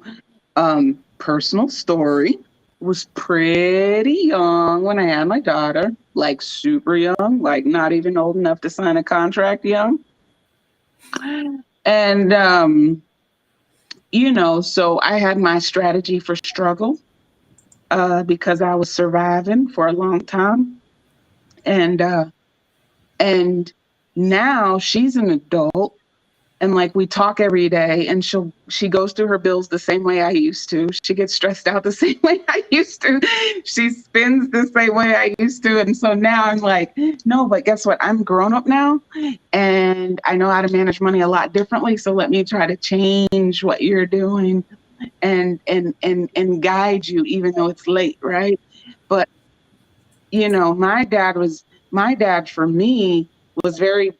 Personal story. was pretty young when I had my daughter, like super young, like not even old enough to sign a contract young. And, so I had my strategy for struggle because I was surviving for a long time. And, uh, and now she's an adult and like we talk every day and she goes through her bills the same way I used to. She gets stressed out the same way I used to. She spends the same way I used to. And so now I'm like, no, but guess what? I'm grown up now and I know how to manage money a lot differently. So let me try to change what you're doing and guide you even though it's late, right? But my dad for me was very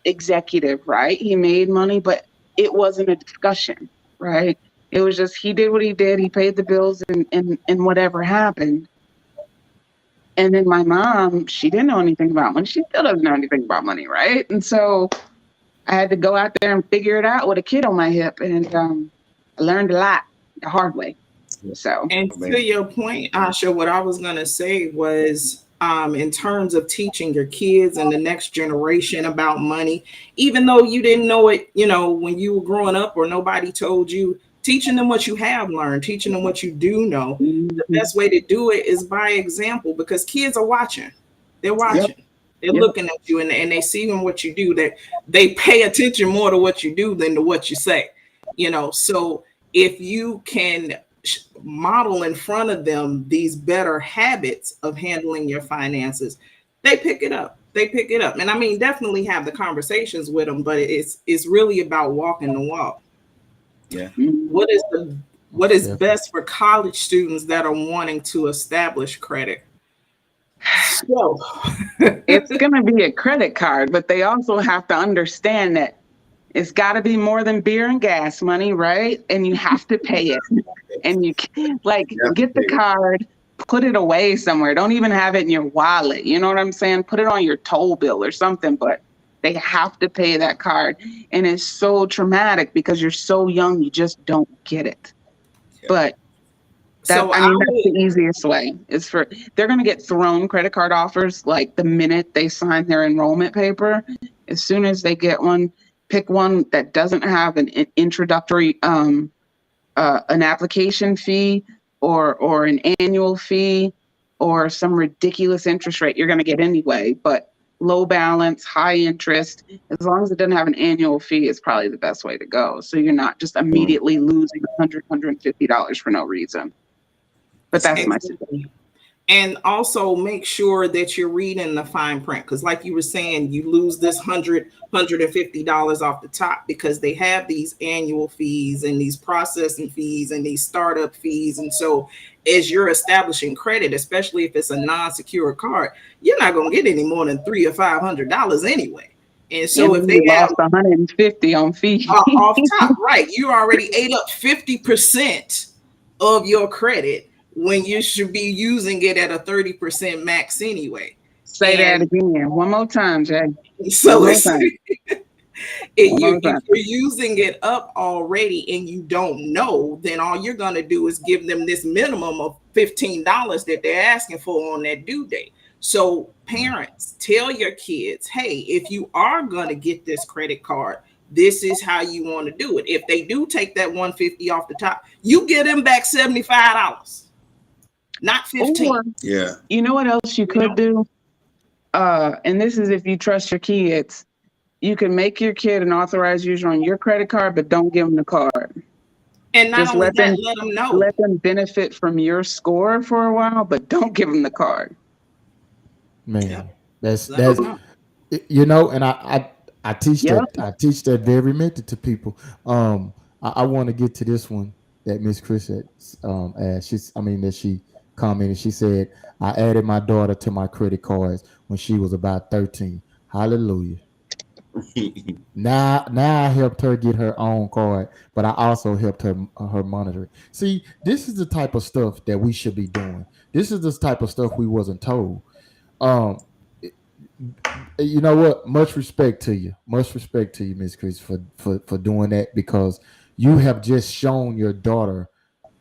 executive, right? He made money, but it wasn't a discussion, right? It was just he did what he did, he paid the bills and whatever happened. And then my mom, she didn't know anything about money. She still doesn't know anything about money, right? And so I had to go out there and figure it out with a kid on my hip. And I learned a lot the hard way. So And to your point, Asha, what I was going to say was in terms of teaching your kids and the next generation about money, even though you didn't know it, when you were growing up or nobody told you, teaching them what you have learned, teaching them what you do know. The best way to do it is by example because kids are watching. They're watching. Yep. They're looking at you and they see what you do. That they pay attention more to what you do than to what you say. So if you can model in front of them these better habits of handling your finances, they pick it up. And I mean, definitely have the conversations with them, but it's really about walking the walk. Yeah. What is best for college students that are wanting to establish credit? So it's going to be a credit card, but they also have to understand that it's got to be more than beer and gas money, right? And you have to pay it. And you can get the card, put it away somewhere. Don't even have it in your wallet. You know what I'm saying? Put it on your toll bill or something, but they have to pay that card. And it's so traumatic because you're so young, you just don't get it. Yeah. But that's the easiest way. They're going to get thrown credit card offers like the minute they sign their enrollment paper. As soon as they get one, pick one that doesn't have an introductory an application fee or an annual fee or some ridiculous interest rate you're going to get anyway, but low balance, high interest, as long as it doesn't have an annual fee is probably the best way to go. So you're not just immediately losing $100, $150 for no reason. But that's my suggestion. And also make sure that you're reading the fine print. Because like you were saying, you lose this $100, $150 off the top because they have these annual fees and these processing fees and these startup fees. And so as you're establishing credit, especially if it's a non-secure card, you're not going to get any more than $300 or $500 anyway. And so if they lost 150 on fees off top, right, you already ate up 50% of your credit when you should be using it at a 30% max anyway. Say that again. One more time, Jay. So if you're using it up already and you don't know, then all you're going to do is give them this minimum of $15 that they're asking for on that due date. So parents, tell your kids, hey, if you are going to get this credit card, this is how you want to do it. If they do take that $150 off the top, you get them back $75. Not $15. Or, you know what else you could do? And this is if you trust your kids. You can make your kid an authorized user on your credit card, but don't give them the card. And not only that, let them know. Let them benefit from your score for a while, but don't give them the card. Man, that's and I teach that. I teach that very method to people. I want to get to this one that Miss Chris had asked. That she commented. She said, I added my daughter to my credit cards when she was about 13. Hallelujah. Now I helped her get her own card, but I also helped her monitor it. See, this is the type of stuff that we should be doing. This is the type of stuff we wasn't told. You know what? Much respect to you, Miss Chris, for doing that, because you have just shown your daughter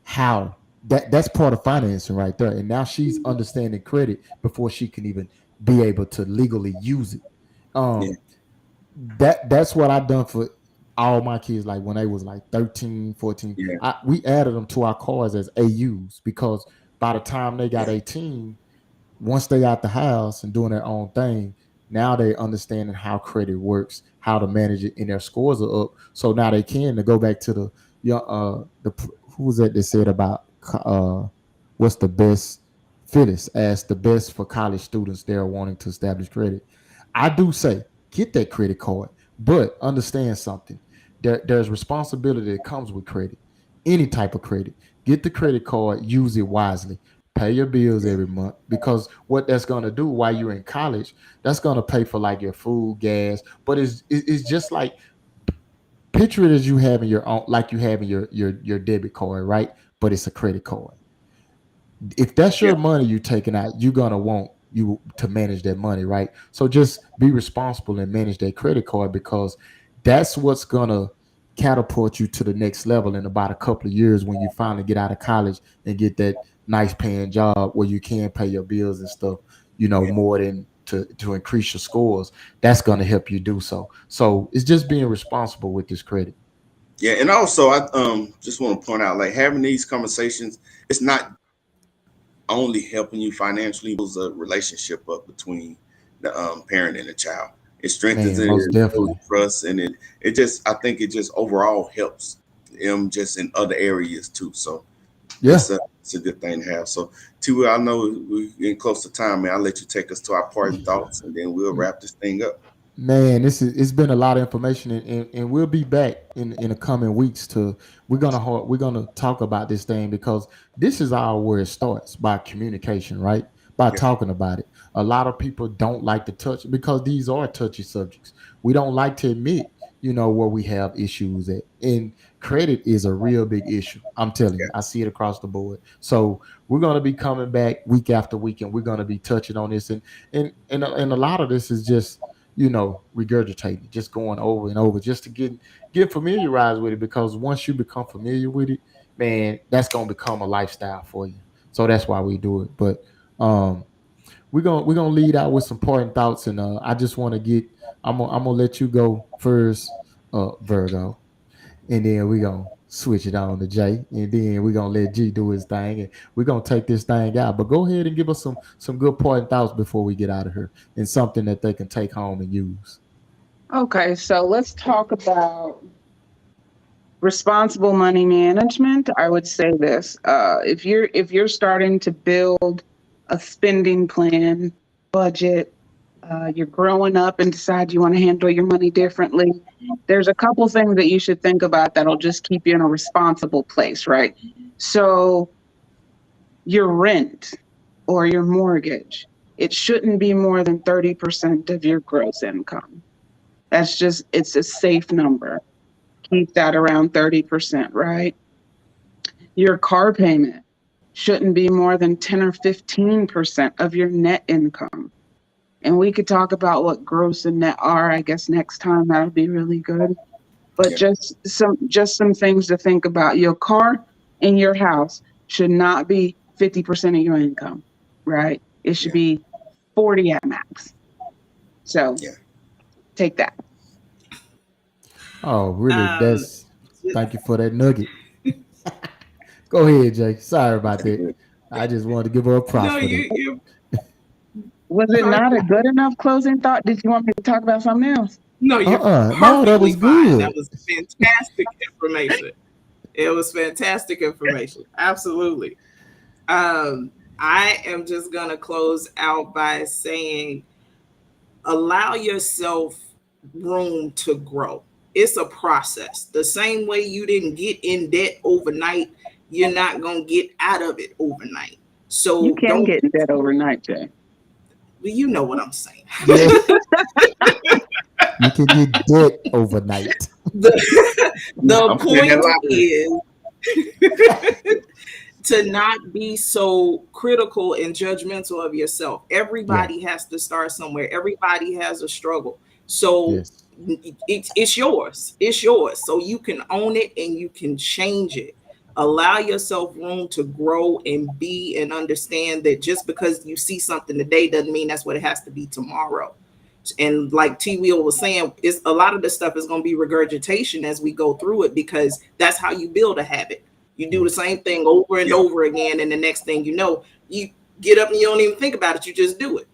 how that's part of financing right there. And now she's understanding credit before she can even be able to legally use it. Yeah. That's what I've done for all my kids. Like when they was like 13, 14, Yeah. we added them to our cars as AUs, because by the time they got Yeah. 18, once they out the house and doing their own thing, now they understanding how credit works, how to manage it, and their scores are up. So now they can, to go back to who was that said about what's the best. Phyllis asked the best for college students they're wanting to establish credit. I do say get that credit card, but understand something. There's responsibility that comes with credit, any type of credit. Get the credit card, use it wisely, pay your bills every month, because what that's going to do while you're in college, that's going to pay for like your food, gas. But it's just like, picture it as you having your own, like you having your debit card, right? But it's a credit card. If that's Yeah. your money you're taking out, you're gonna want you to manage that money, right? So just be responsible and manage that credit card, because that's what's gonna catapult you to the next level in about a couple of years, when you finally get out of college and get that nice paying job where you can pay your bills and stuff, Yeah. more than to increase your scores. That's gonna help you do so. So it's just being responsible with this credit. Yeah. And also, I just want to point out, like, having these conversations, it's not only helping you financially, builds a relationship up between the parent and the child. It strengthens Man, it, most it builds definitely. trust, and it just, I think it just overall helps them just in other areas too. So Yeah. it's a good thing to have. So T, I know we're getting close to time, man. I'll let you take us to our parting thoughts, and then we'll wrap this thing up. Man, it's been a lot of information, and we'll be back in the coming weeks to we're gonna talk about this thing, because this is our where it starts, by communication, right? By Yeah. talking about it. A lot of people don't like to touch, because these are touchy subjects. We don't like to admit, where we have issues at. And credit is a real big issue. I'm telling Yeah. you, I see it across the board. So we're gonna be coming back week after week, and we're gonna be touching on this, and a lot of this is just regurgitating, just going over and over, just to get familiarized with it. Because once you become familiar with it, man, that's gonna become a lifestyle for you. So that's why we do it. But um, we're gonna lead out with some parting thoughts, and I just want to get. I'm gonna let you go first, Virgo, and then we're gonna switch it on to Jay, and then we're gonna let G do his thing, and we're gonna take this thing out. But go ahead and give us some good parting thoughts before we get out of here, and something that they can take home and use. Okay, so let's talk about responsible money management. I would say this: if you're starting to build a spending plan, budget, you're growing up and decide you want to handle your money differently. There's a couple things that you should think about that'll just keep you in a responsible place, right? So your rent or your mortgage, it shouldn't be more than 30% of your gross income. It's a safe number. Keep that around 30%, right? Your car payment shouldn't be more than 10 or 15% of your net income. And we could talk about what gross and net are, I guess next time. That would be really good. But Yeah. just some things to think about. Your car and your house should not be 50% of your income, right? It should Yeah. be 40 at max. So Yeah. take that. Oh, really? Um, Thank you for that nugget. Go ahead, Jay. Sorry about That's that. good. I just wanted to give her a props no, for that. you Was it not a good enough closing thought? Did you want me to talk about something else? no, you're No, that perfectly was fine. That good. was fantastic information. It was fantastic information. Absolutely. I am just gonna close out by saying, allow yourself room to grow. It's a process. The same way you didn't get in debt overnight, you're not going to get out of it overnight. You So can don't, get in debt overnight, Jay. you know what I'm saying. Yeah, you can get debt overnight. The I'm putting that point lottery. is to not be so critical and judgmental of yourself. Yeah. Everybody has to start somewhere. Everybody has a struggle. So Yes. it's yours. It's yours. So you can own it and you can change it. Allow yourself room to grow and be and understand that just because you see something today doesn't mean that's what it has to be tomorrow. And like T Wheel was saying, it's a lot of the stuff is going to be regurgitation as we go through it, because that's how you build a habit. You do the same thing over and Yeah. over again, and the next thing you know, you get up and you don't even think about it, you just do it.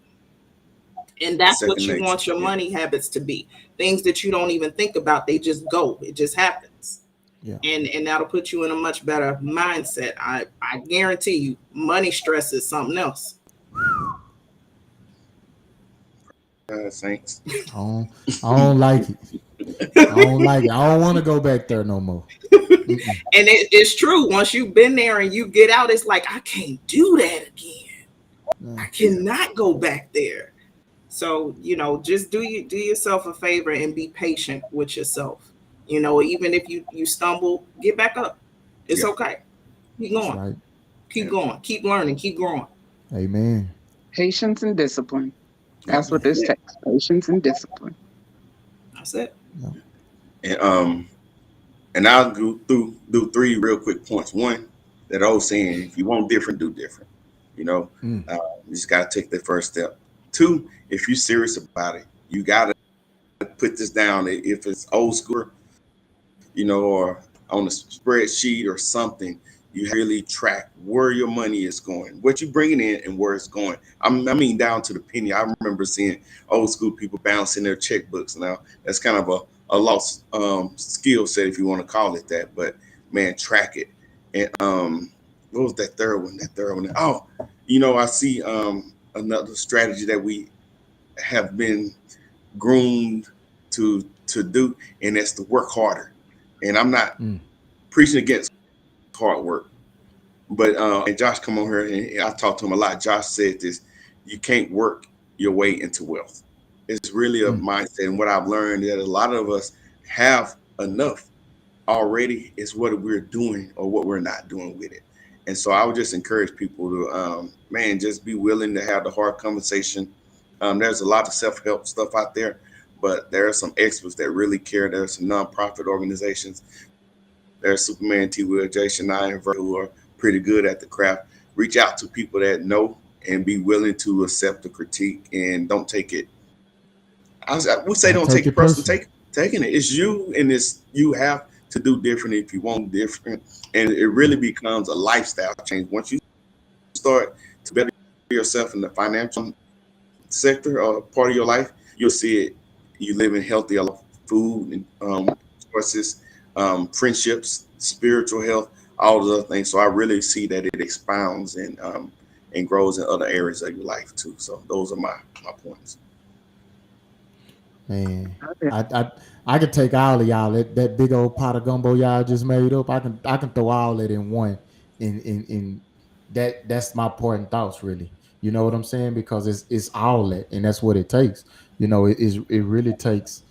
And that's what Second you nature. want your Yeah. money habits to be. Things that you don't even think about, they just go. It just happens. Yeah. And that'll put you in a much better mindset. I guarantee you, money stress is something else. Saints. I don't like it. I don't like it. I don't want to go back there no more. Mm-mm. And it's true. Once you've been there and you get out, it's like, I can't do that again. I cannot go back there. So, just do yourself a favor and be patient with yourself. Even if you stumble, get back up. It's Yeah. okay. Keep That's going. right. Keep going. Keep learning. Keep growing. Amen. Patience and discipline. That's what That's this it. takes. Patience and discipline. That's it. Yeah. And I'll go through do three real quick points. One, that old saying, if you want different, do different. You know, Mm. you just gotta take the first step. Two, if you're serious about it, you gotta put this down. If it's old school, or on a spreadsheet or something, you really track where your money is going, what you're bringing in, and where it's going. I mean, down to the penny. I remember seeing old school people balancing their checkbooks. Now, that's kind of a lost skill set, if you want to call it that. But man, track it. And what was that third one? That third one. Oh, I see another strategy that we have been groomed to do, and that's to work harder. And I'm not Mm. preaching against hard work, but and Josh come on here, and I talked to him a lot. Josh said this: you can't work your way into wealth. It's really a Mm. mindset, and what I've learned that a lot of us have enough already. Is what we're doing or what we're not doing with it. And so I would just encourage people to, man, just be willing to have the hard conversation. There's a lot of self-help stuff out there, but there are some experts that really care. There are some nonprofit organizations. There's Superman, T. Will, Jason, and Ver, who are pretty good at the craft. Reach out to people that know and be willing to accept the critique, and don't take it. I would say Don't don't take take it it personally. personal. Taking it. It's you, and it's you have to do different if you want different, and it really becomes a lifestyle change once you start to better yourself in the financial sector or part of your life. You'll see it. You live in healthy food and choices, friendships, spiritual health, all those other things. So I really see that it expounds and grows in other areas of your life too. So those are my points. Man, I could take all of y'all that big old pot of gumbo y'all just made up. I can throw all that in one. In that's my point and thoughts really. You know what I'm saying? Because it's all that, and that's what it takes. It really takes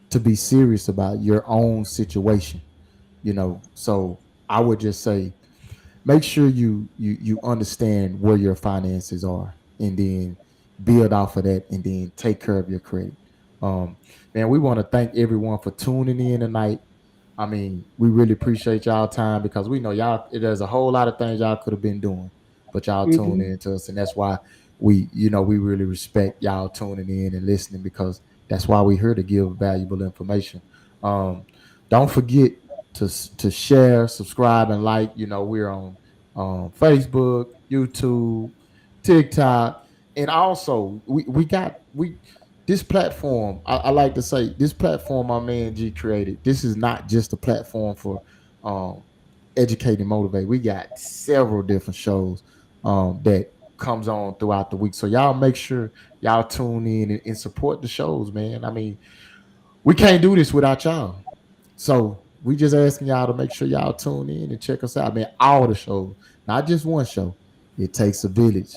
to be serious about your own situation. So I would just say make sure you understand where your finances are, and then build off of that, and then take care of your credit. um Man, we want to thank everyone for tuning in tonight. I mean, we really appreciate y'all time, because we know y'all, there's a whole lot of things y'all could have been doing, but y'all tune Hmm. in to us, and that's why we really respect y'all tuning in and listening, because that's why we're here to give valuable information. um don't forget to share, subscribe, and like. We're on Facebook, YouTube, TikTok, and also we got we this platform. I like to say this platform my man G created. This is not just a platform for um, educate and motivate. We got several different shows that comes on throughout the week. So y'all make sure y'all tune in and support the shows, man. I mean, we can't do this without y'all. So we just asking y'all to make sure y'all tune in and check us out. Man, all the shows, not just one show. It takes a village.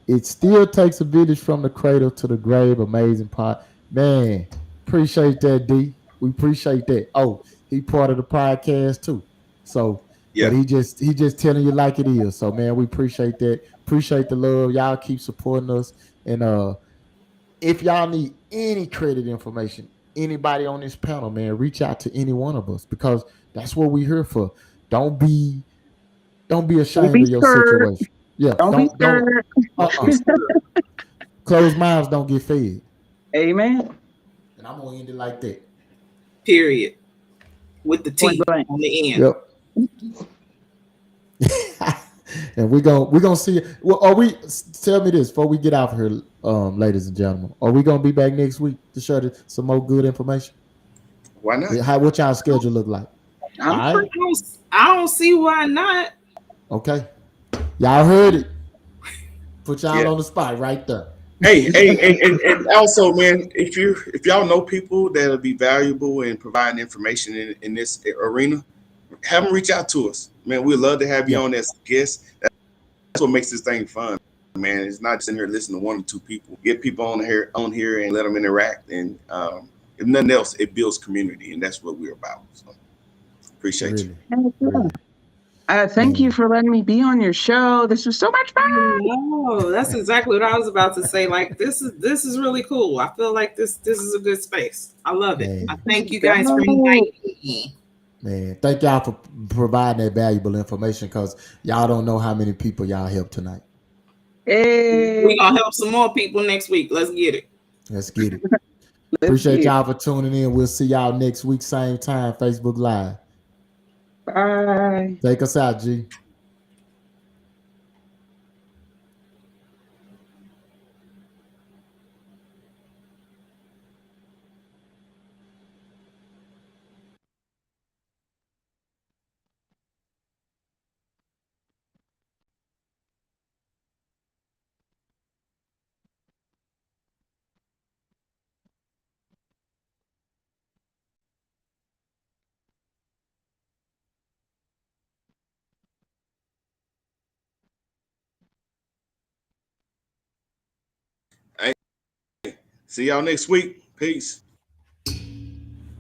It still takes a village from the cradle to the grave. Amazing part. Man, appreciate that, D. We appreciate that. Oh, he part of the podcast too. So, but Yeah. he just telling you like it is. So man, we appreciate that. Appreciate the love. Y'all keep supporting us. And if y'all need any credit information, anybody on this panel, man, reach out to any one of us, because that's what we're here for. Don't be Don't ashamed be of your scared. situation. Yeah, Don't be don't scared. uh-uh. Closed mouths don't get fed. Amen. And I'm gonna end it like that. Period. With the Point T blank. on the end. Yep. And we're gonna see. Well, tell me this before we get out of here, ladies and gentlemen. Are we gonna be back next week to share some more good information? Why not? What y'all schedule look like? All I'm right. free. I don't see why not. Okay. Y'all heard it. Put y'all Yeah. on the spot right there. Hey, and also, man, if y'all know people that'll be valuable in providing information in this arena, have them reach out to us, man. We'd love to have you Yeah. on as a guest. That's what makes this thing fun, man. It's not just in here listening to one or two people. Get people on here and let them interact, and if nothing else, it builds community, and that's what we're about. So appreciate you. Really. Heck yeah. Really. Thank you Man. for letting me be on your show. This was so much fun. No, that's exactly what I was about to say. Like this is really cool. I feel like this is a good space. I love it. I Man. thank you guys for inviting me. Man. Thank y'all for providing that valuable information because y'all don't know how many people y'all helped tonight. Hey, We're gonna help some more people next week. Let's get it. Let's get it. let's Appreciate get it. y'all for tuning in. We'll see y'all next week, same time, Facebook Live. Bye. Take us out, G. Hey, see y'all next week. Peace.